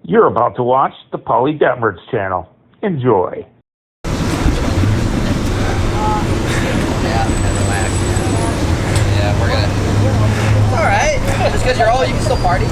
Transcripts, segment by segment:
You're about to watch the LAMBERT'S channel. Enjoy. Yeah, we're gonna. It's alright. Just because you're old, you can still party.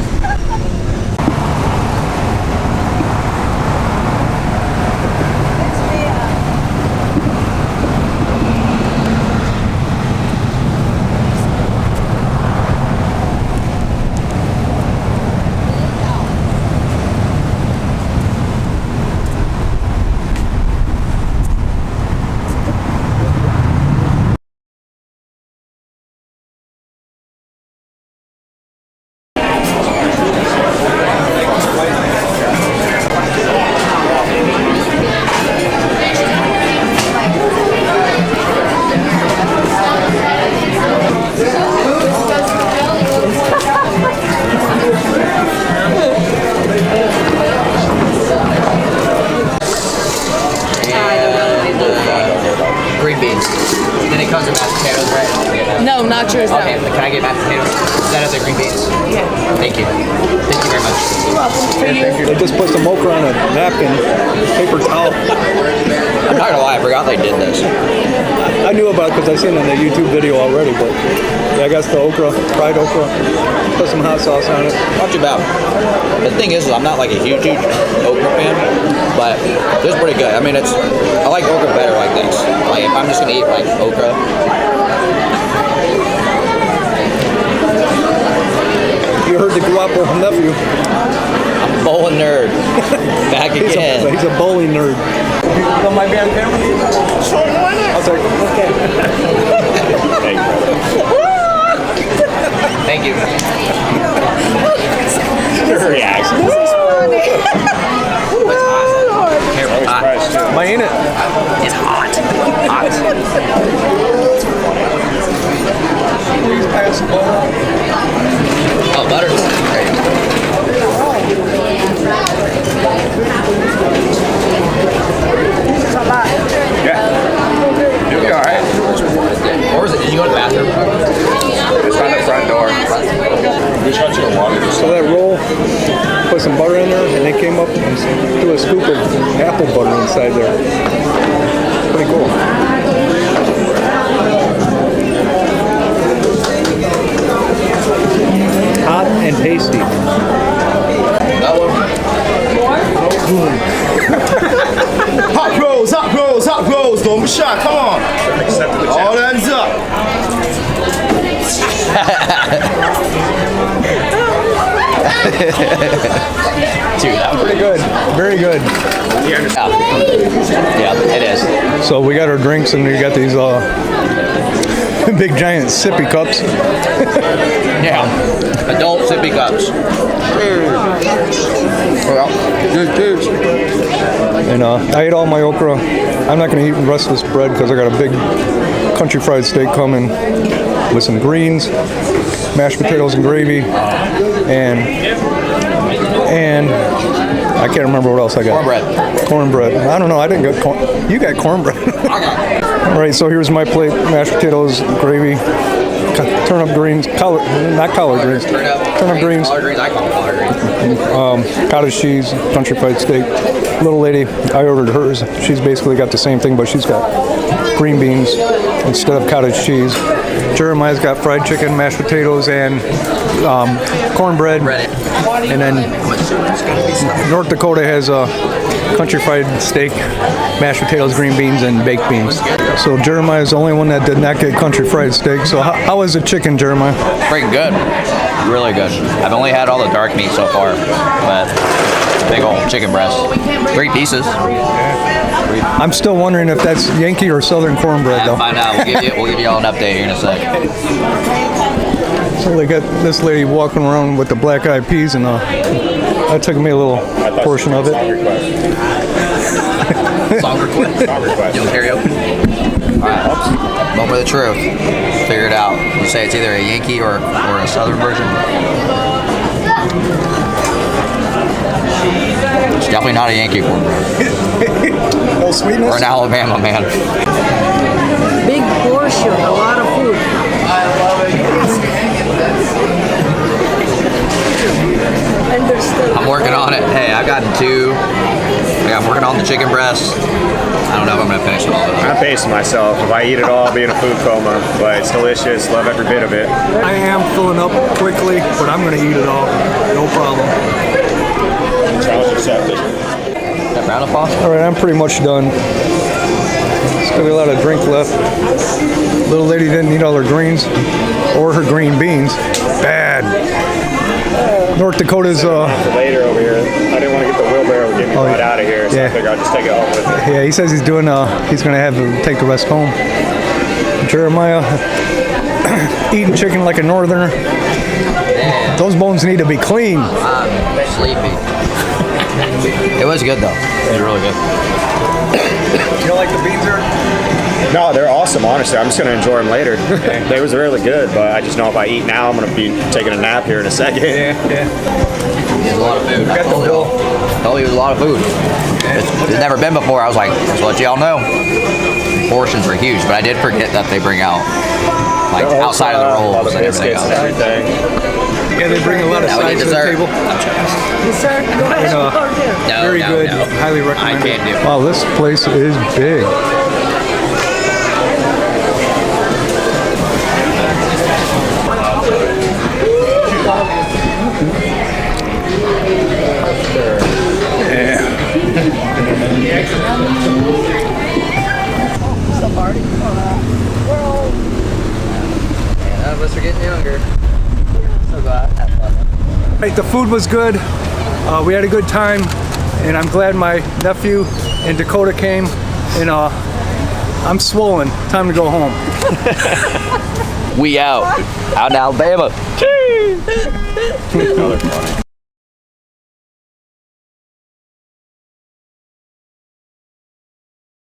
Green beans. Then it comes in mashed potatoes, right? No, not yours. Okay, No. can I get mashed potatoes? Is that other green beans? Yeah. Thank you. Thank you very much. You're welcome. For you. They just put some okra on a napkin, paper towel. I'm not gonna lie, I forgot they did this. I knew about it because I seen it in the YouTube video already, but yeah, I guess the okra, fried okra, put some hot sauce on it. Not too bad. The thing is, I'm not like a huge okra fan, but this is pretty good. I mean, I like okra better like this. Like if I'm just gonna eat like okra. You heard the Gwapo Nephew. I'm a bowling nerd. Back again. He's a bowling nerd. You want my band camera? Sure, why not? I'll take it. Okay. Thank you. Your reaction. This is funny. Careful, hot. Am I in it? It's hot. Hot. Please pass the ball. Oh, butter. Great. Yeah. You'll be all right. Or was it? Did you go to the bathroom? It's on the front door. Just got you the water. So that roll, put some butter in there, and they came up and threw a scoop of apple butter inside there. Pretty cool. Hot and tasty. Hot rolls, don't be shy, come on. All ends up. Dude, that was Pretty good. Very good. Yeah, it is. So we got our drinks, and we got these big giant sippy cups. Yeah. Adult sippy cups. Well, cheers. And I ate all my okra. I'm not going to eat the rest of this bread because I got a big country fried steak coming with some greens, mashed potatoes and gravy, and I can't remember what else I got. Cornbread. Cornbread. I don't know. I didn't get corn. You got cornbread. All right. So here's my plate: mashed potatoes, gravy, turnip greens, not collard greens. Turnip greens. Collard greens. I call them collard greens. Cottage cheese, country fried steak. Little lady, I ordered hers. She's basically got the same thing, but she's got green beans instead of cottage cheese. Jeremiah's got fried chicken, mashed potatoes, and cornbread. And then North Dakota has country fried steak, mashed potatoes, green beans, and baked beans. So Jeremiah's the only one that did not get country fried steak. So how is the chicken, Jeremiah? Pretty good. Really good. I've only had all the dark meat so far, but it's a big old chicken breast. 3 pieces. I'm still wondering if that's Yankee or Southern cornbread, though. Find out. We'll give you all an update here in a sec. So they got this lady walking around with the black eyed peas, and I took me a little portion of it. Song request. You want karaoke? Alright. Moment of the truth. Figure it out. You say it's either a Yankee or a Southern version. It's definitely not a Yankee cornbread. No sweetness? Or an Alabama, man. Big portion, a lot of food. And there's still working on it. Hey, I've gotten 2. I'm working on the chicken breast. I don't know if I'm gonna finish it all. I'm pacing myself. If I eat it all, I'll be in a food coma. But it's delicious. Love every bit of it. I am filling up quickly, but I'm gonna eat it all. No problem. Challenge accepted. That brown pasta? All right, I'm pretty much done. Still got a lot of drink left. Little lady didn't eat all her greens or her green beans. Bad. North Dakota's Later over here. I didn't want to get the wheelbarrow and get me right out of here, so I figured I'll just take it home with me. yeah, he says he's doing he's gonna have to take the rest home. Jeremiah eating chicken like a northerner. Those bones need to be clean. I'm sleepy. It was good though. It was really good. You don't like the beans, or? No, they're awesome, honestly. I'm just going to enjoy them later. They was really good, but I just know if I eat now, I'm going to be taking a nap here in a second. Yeah. It's a lot of food. We got the bill. Told you it was a lot of food. It's never been before. I was like, just to let y'all know. Portions are huge, but I did forget that they bring out like outside of the rolls all the and everything biscuits else. and everything. Yeah, they bring a lot of Now we sides get to the dessert. table. Dessert? Go ahead. No, Very no, good. no. Highly recommend. I can't do it. Wow, this place is big. None of us are getting younger. So glad. Right, the food was good. We had a good time, and I'm glad my nephew and Dakota came. And I'm swollen. Time to go home. We out in Alabama.